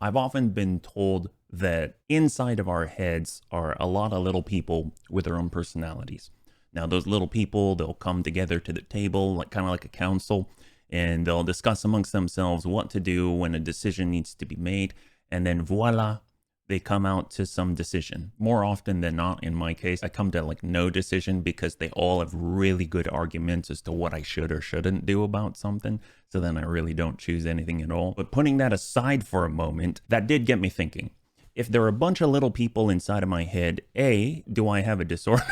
I've often been told that inside of our heads are a lot of little people with their own personalities. Now, those little people, they'll come together to the table, like kind of like a council, and they'll discuss amongst themselves what to do when a decision needs to be made. And then voila, they come out to some decision. More often than not, in my case, I come to like no decision because they all have really good arguments as to what I should or shouldn't do about something. So then I really don't choose anything at all. But putting that aside for a moment, that did get me thinking. If there are a bunch of little people inside of my head, A, do I have a disorder?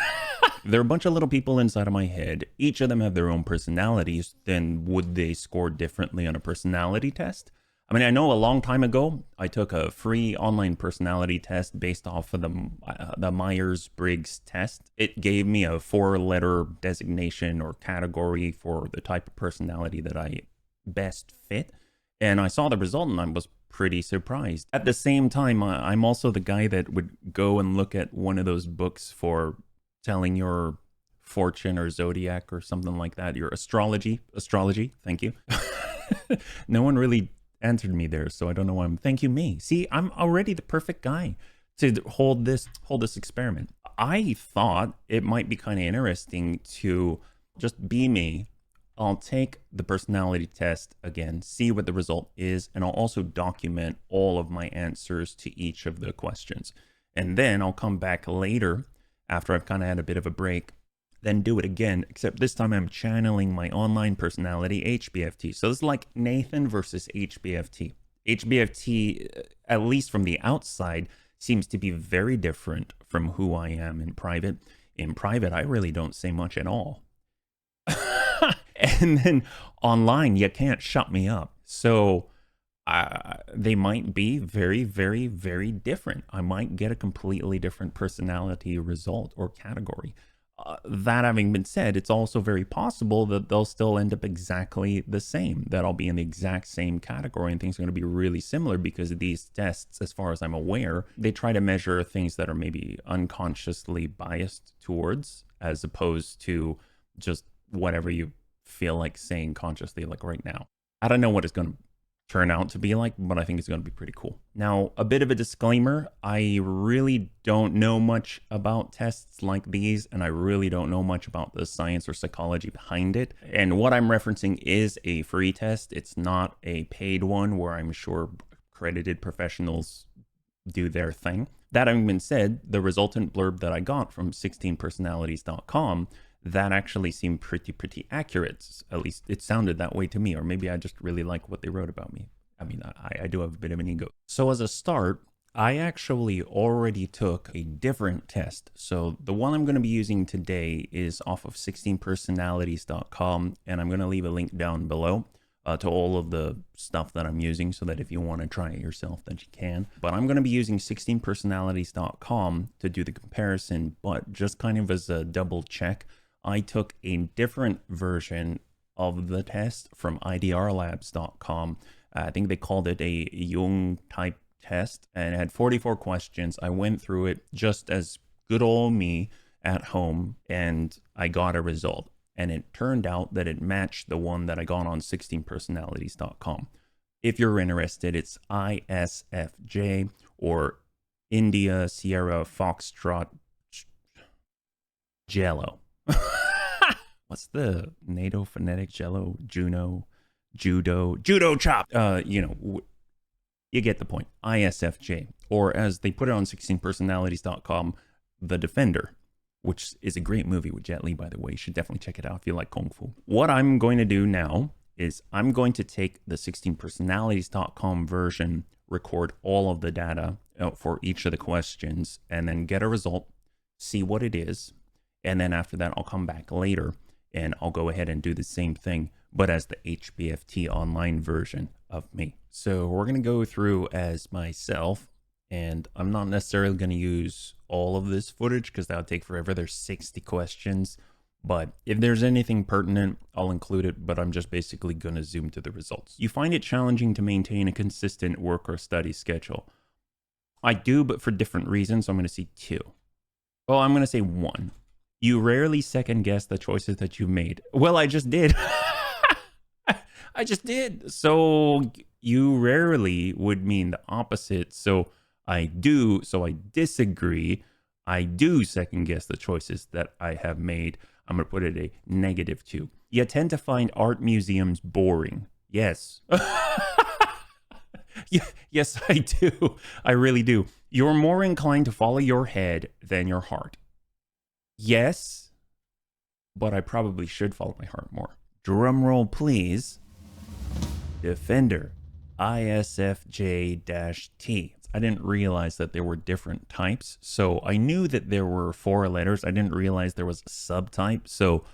If there are a bunch of little people inside of my head, each of them have their own personalities, then would they score differently on a personality test? I mean, I know a long time ago, I took a free online personality test based off of the Myers-Briggs test. It gave me a 4-letter designation or category for the type of personality that I best fit. And I saw the result and I was pretty surprised. At the same time, I'm also the guy that would go and look at one of those books for telling your fortune or zodiac or something like that. Your astrology, thank you. No one really answered me there, so I don't know why thank you me. See, I'm already the perfect guy to hold this experiment. I thought it might be kind of interesting to just be me. I'll take the personality test again, see what the result is, and I'll also document all of my answers to each of the questions. And then I'll come back later after I've kind of had a bit of a break, then do it again, except this time I'm channeling my online personality, HBFT. So it's like Nathan versus HBFT. HBFT, at least from the outside, seems to be very different from who I am in private. In private, I really don't say much at all. And then online, you can't shut me up. So they might be very, very, very different. I might get a completely different personality result or category. That having been said, it's also very possible that they'll still end up exactly the same, that I'll be in the exact same category and things are going to be really similar because these tests, as far as I'm aware, they try to measure things that are maybe unconsciously biased towards, as opposed to just whatever you feel like saying consciously, like right now. I don't know what it's going to turn out to be like, but I think it's going to be pretty cool. Now, a bit of a disclaimer, I really don't know much about tests like these, and I really don't know much about the science or psychology behind it. And what I'm referencing is a free test. It's not a paid one where I'm sure accredited professionals do their thing. That having been said, the resultant blurb that I got from 16personalities.com, that actually seemed pretty accurate. At least it sounded that way to me, or maybe I just really like what they wrote about me. I mean, I do have a bit of an ego. So as a start, I actually already took a different test. So the one I'm going to be using today is off of 16personalities.com, and I'm going to leave a link down below to all of the stuff that I'm using so that if you want to try it yourself, that you can. But I'm going to be using 16personalities.com to do the comparison, but just kind of as a double check, I took a different version of the test from idrlabs.com. I think they called it a Jung type test, and it had 44 questions. I went through it just as good old me at home, and I got a result. And it turned out that it matched the one that I got on 16personalities.com. If you're interested, it's ISFJ, or India Sierra Foxtrot Jello. What's the NATO phonetic? Jello, Juno, Judo chop. You get the point. ISFJ, or as they put it on 16personalities.com, The Defender, which is a great movie with Jet Li, by the way. You should definitely check it out if you like Kung Fu. What I'm going to do now is I'm going to take the 16personalities.com version, record all of the data for each of the questions, and then get a result, see what it is. And then after that, I'll come back later and I'll go ahead and do the same thing, but as the HBFT online version of me. So we're going to go through as myself, and I'm not necessarily going to use all of this footage because that would take forever. There's 60 questions, but if there's anything pertinent, I'll include it, but I'm just basically going to zoom to the results. You find it challenging to maintain a consistent work or study schedule. I do, but for different reasons. So I'm going to say 2. Well, I'm going to say 1. You rarely second guess the choices that you've made. Well, I just did. I just did. So you rarely would mean the opposite. So I disagree. I do second guess the choices that I have made. I'm going to put it a -2. You tend to find art museums boring. Yes. Yes, I do. I really do. You're more inclined to follow your head than your heart. Yes, but I probably should follow my heart more. Drum roll, please. Defender, ISFJ-T. I didn't realize that there were different types. So I knew that there were 4 letters. I didn't realize there was a subtype. So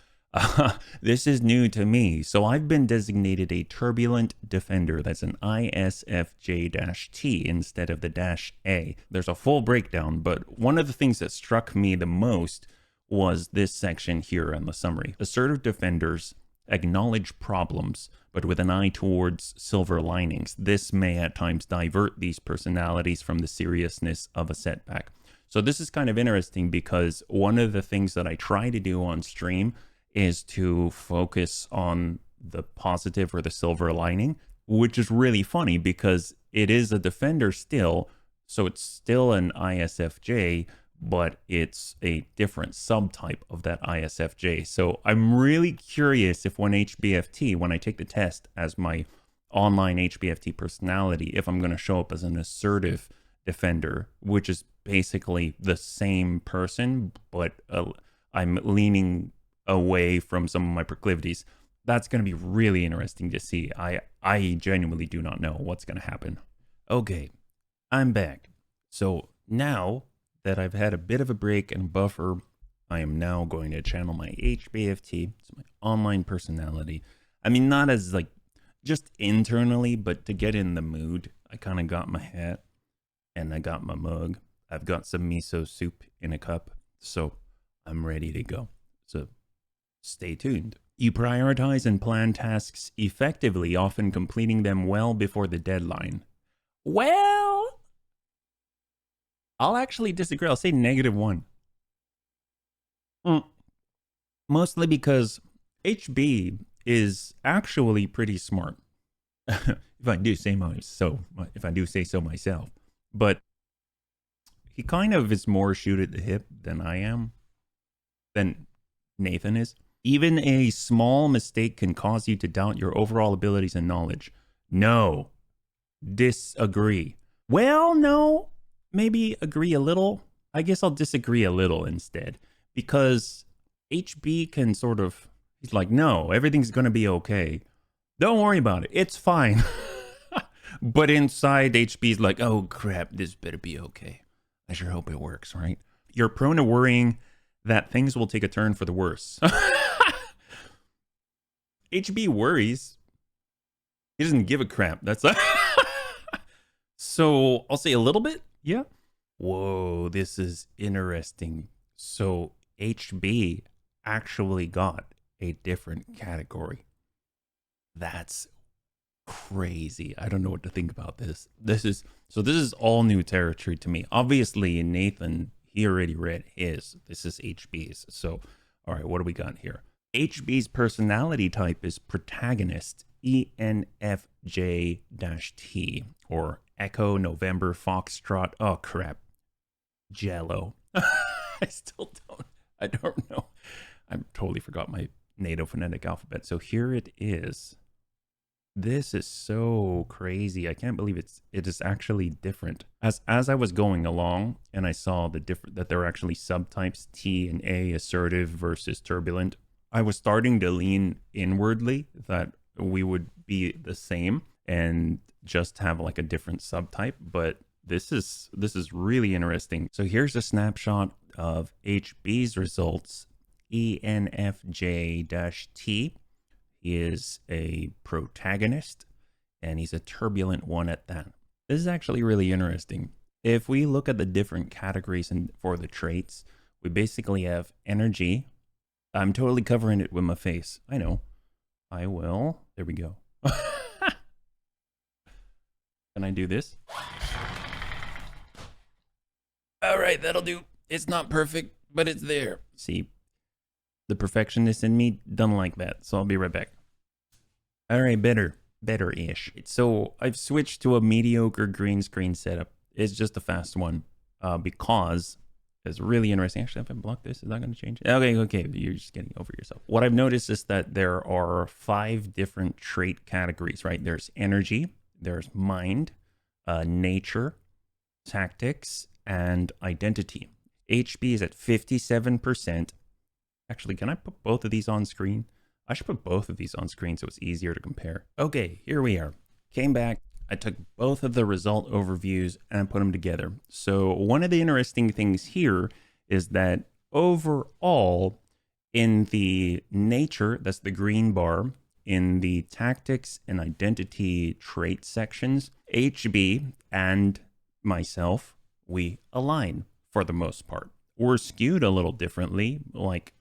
this is new to me. So I've been designated a turbulent defender. That's an ISFJ-T instead of the -A. There's a full breakdown, but one of the things that struck me the most was this section here in the summary. Assertive defenders acknowledge problems, but with an eye towards silver linings. This may at times divert these personalities from the seriousness of a setback. So this is kind of interesting because one of the things that I try to do on stream is to focus on the positive or the silver lining, which is really funny because it is a defender still. So it's still an ISFJ, but it's a different subtype of that ISFJ. So I'm really curious if when I take the test as my online HBFT personality, if I'm going to show up as an assertive defender, which is basically the same person, but I'm leaning away from some of my proclivities. That's going to be really interesting to see. I genuinely do not know what's going to happen. Okay, I'm back. So now that I've had a bit of a break and buffer, I am now going to channel my HBFT. It's my online personality. I mean, not as like just internally, but to get in the mood. I kind of got my hat and I got my mug. I've got some miso soup in a cup, so I'm ready to go. So stay tuned. You prioritize and plan tasks effectively, often completing them well before the deadline. Well, I'll actually disagree. I'll say -1. Mostly because HB is actually pretty smart. if I do say so myself. But he kind of is more shoot at the hip than I am, than Nathan is. Even a small mistake can cause you to doubt your overall abilities and knowledge. No. Disagree. Well, no. Maybe agree a little. I guess I'll disagree a little instead. Because HB can sort of, he's like, no, everything's going to be okay. Don't worry about it. It's fine. But inside, HB's like, oh crap, this better be okay. I sure hope it works, right? You're prone to worrying that things will take a turn for the worse. HB worries. He doesn't give a crap. That's So I'll say a little bit. Yeah. Whoa, this is interesting. So HB actually got a different category. That's crazy. I don't know what to think about this. This is all new territory to me. Obviously, Nathan, he already read his. This is HB's. So, all right, what do we got here? HB's personality type is protagonist, ENFJ-T, or Echo November Foxtrot. Oh, crap. Jello. I don't know. I totally forgot my NATO phonetic alphabet. So here it is. This is so crazy. I can't believe it is actually different. As I was going along and I saw that there are actually subtypes T and A, assertive versus turbulent, I was starting to lean inwardly that we would be the same and just have like a different subtype, but this is really interesting. So here's a snapshot of HB's results. ENFJ-T. He is a protagonist, and he's a turbulent one at that. This is actually really interesting. If we look at the different categories for the traits, we basically have energy. I'm totally covering it with my face. I know. I will. There we go. Can I do this? All right, that'll do. It's not perfect, but it's there. See, the perfectionist in me doesn't like that, so I'll be right back. All right, better. better-ish. So I've switched to a mediocre green screen setup. It's just a fast one because it's really interesting. Actually, if I block this, is that going to change? Okay, you're just getting over yourself. What I've noticed is that there are 5 different trait categories, right? There's energy, there's mind, nature, tactics, and identity. HB is at 57%. Actually, can I put both of these on screen? I should put both of these on screen so it's easier to compare. Okay, here we are. Came back. I took both of the result overviews and put them together. So one of the interesting things here is that overall, in the nature, that's the green bar, in the tactics and identity trait sections, HB and myself, we align for the most part. We're skewed a little differently. Like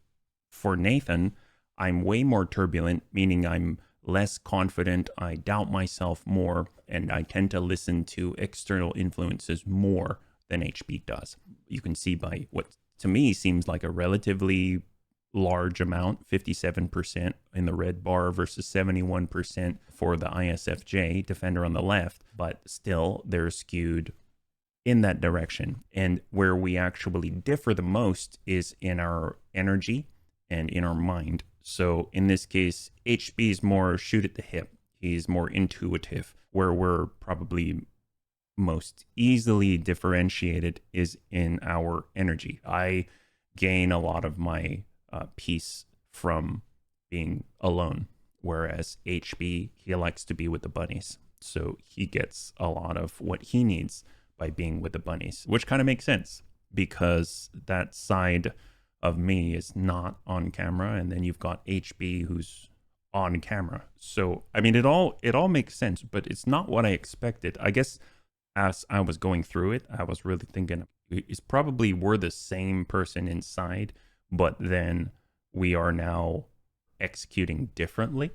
for Nathan, I'm way more turbulent, meaning I'm less confident, I doubt myself more, and I tend to listen to external influences more than HB does. You can see by what to me seems like a relatively large amount, 57% in the red bar versus 71% for the ISFJ defender on the left, but still they're skewed in that direction. And where we actually differ the most is in our energy and in our mind. So in this case, HB is more shoot at the hip. He's more intuitive. Where we're probably most easily differentiated is in our energy. I gain a lot of my peace from being alone, whereas HB, he likes to be with the bunnies. So he gets a lot of what he needs by being with the bunnies, which kind of makes sense because that side of me is not on camera, and then you've got HB who's on camera. So I mean, it all makes sense, but it's not what I expected. I guess as I was going through it, I was really thinking it's probably we're the same person inside, but then we are now executing differently.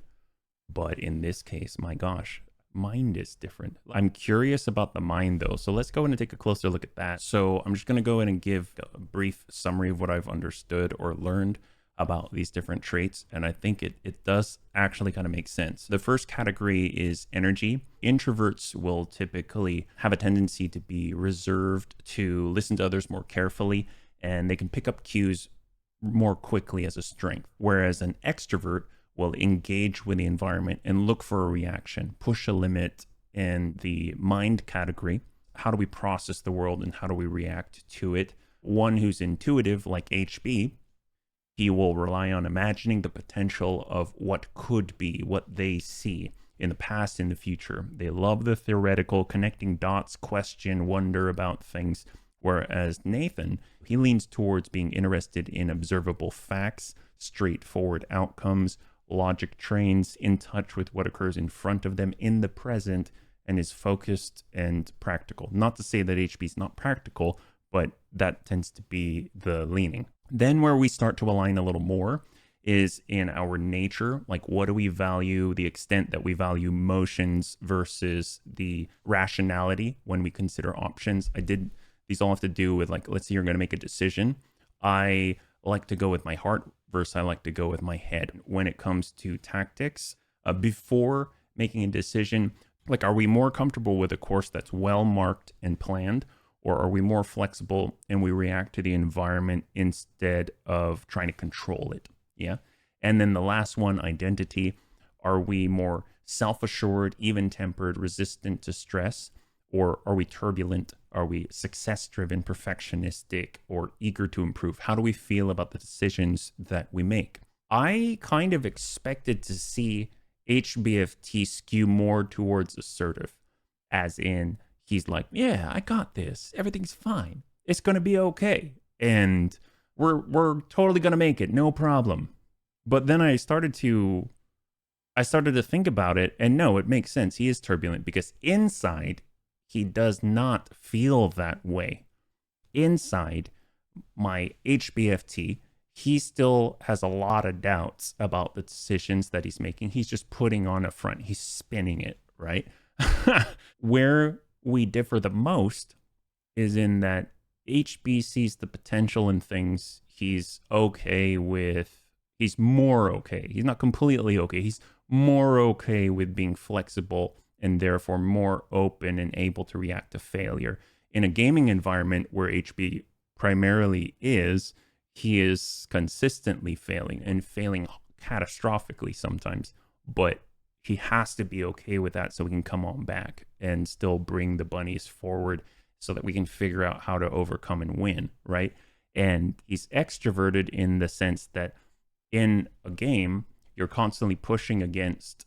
But in this case, my gosh, mind is different. I'm curious about the mind though. So let's go in and take a closer look at that. So I'm just going to go in and give a brief summary of what I've understood or learned about these different traits. And I think it does actually kind of make sense. The first category is energy. Introverts will typically have a tendency to be reserved, to listen to others more carefully, and they can pick up cues more quickly as a strength. Whereas an extrovert will engage with the environment and look for a reaction, push a limit. In the mind category, how do we process the world and how do we react to it? One who's intuitive, like HB, he will rely on imagining the potential of what could be, what they see in the past, in the future. They love the theoretical, connecting dots, question, wonder about things. Whereas Nathan, he leans towards being interested in observable facts, straightforward outcomes, logic trains, in touch with what occurs in front of them in the present, and is focused and practical. Not to say that HB is not practical, but that tends to be the leaning. Then where we start to align a little more is in our nature. Like, what do we value, the extent that we value motions versus the rationality when we consider options. These all have to do with, like, let's say you're going to make a decision. I like to go with my heart versus I like to go with my head. When it comes to tactics, before making a decision, like, are we more comfortable with a course that's well marked and planned, or are we more flexible and we react to the environment instead of trying to control it? Yeah. And then the last one, identity. Are we more self-assured, even-tempered, resistant to stress, or are we turbulent? Are we success-driven, perfectionistic, or eager to improve? How do we feel about the decisions that we make? I kind of expected to see HBFT skew more towards assertive, as in he's like, yeah, I got this. Everything's fine. It's going to be okay. And we're totally going to make it. No problem. But then I started to think about it, and no, it makes sense. He is turbulent because inside he does not feel that way. Inside, my HBFT, he still has a lot of doubts about the decisions that he's making. He's just putting on a front. He's spinning it, right? Where we differ the most is in that HB sees the potential in things. He's okay with, he's more okay. He's not completely okay. He's more okay with being flexible and therefore more open and able to react to failure. In a gaming environment where HB primarily is, he is consistently failing and failing catastrophically sometimes, but he has to be okay with that so we can come on back and still bring the bunnies forward so that we can figure out how to overcome and win, right? And he's extroverted in the sense that in a game, you're constantly pushing against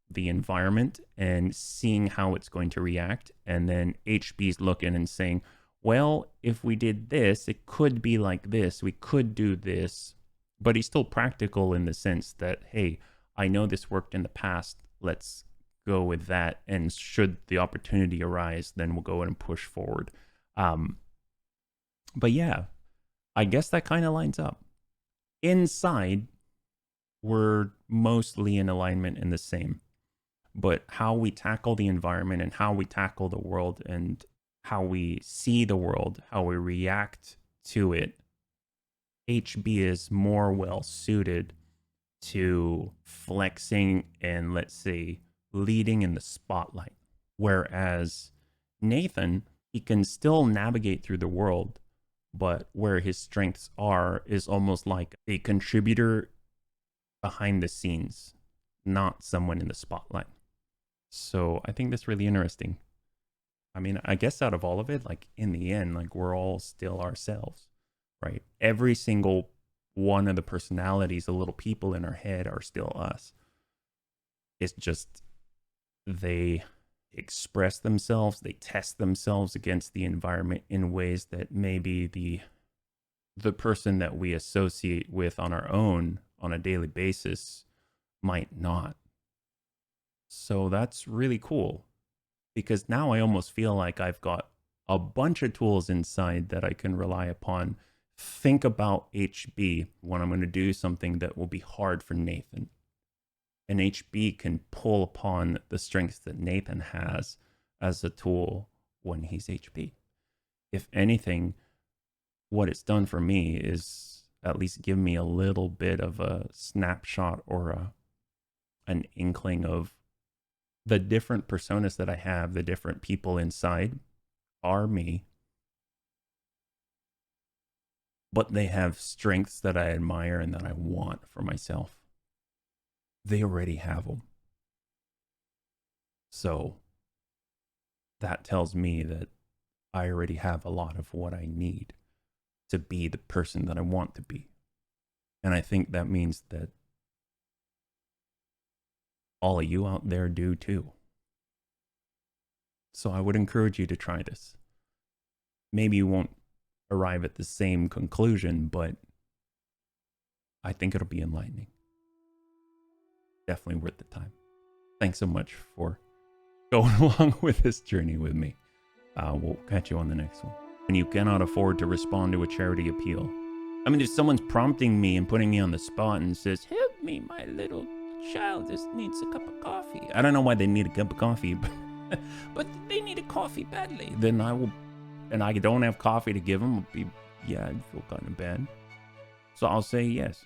the environment and seeing how it's going to react. And then HB's looking and saying, well, if we did this, it could be like this. We could do this. But he's still practical in the sense that, hey, I know this worked in the past. Let's go with that. And should the opportunity arise, then we'll go and push forward. But yeah, I guess that kind of lines up. Inside, we're mostly in alignment and the same. But how we tackle the environment and how we tackle the world and how we see the world, how we react to it, HB is more well suited to flexing and, let's say, leading in the spotlight. Whereas Nathan, he can still navigate through the world, but where his strengths are is almost like a contributor behind the scenes, not someone in the spotlight. So I think that's really interesting. I mean, I guess out of all of it, like in the end, like we're all still ourselves, right? Every single one of the personalities, the little people in our head are still us. It's just they express themselves, they test themselves against the environment in ways that maybe the person that we associate with on our own on a daily basis might not. So that's really cool, because now I almost feel like I've got a bunch of tools inside that I can rely upon. Think about HB when I'm going to do something that will be hard for Nathan. And HB can pull upon the strengths that Nathan has as a tool when he's HB. If anything, what it's done for me is at least give me a little bit of a snapshot or an inkling of the different personas that I have, the different people inside are me, but they have strengths that I admire and that I want for myself. They already have them. So that tells me that I already have a lot of what I need to be the person that I want to be. And I think that means that all of you out there do too. So I would encourage you to try this. Maybe you won't arrive at the same conclusion, but I think it'll be enlightening. Definitely worth the time. Thanks so much for going along with this journey with me. We'll catch you on the next one. When you cannot afford to respond to a charity appeal. I mean, if someone's prompting me and putting me on the spot and says, help me, my little child just needs a cup of coffee. I don't know why they need a cup of coffee, but they need a coffee badly. Then I will, and I don't have coffee to give them. I'd feel kind of bad. So I'll say yes.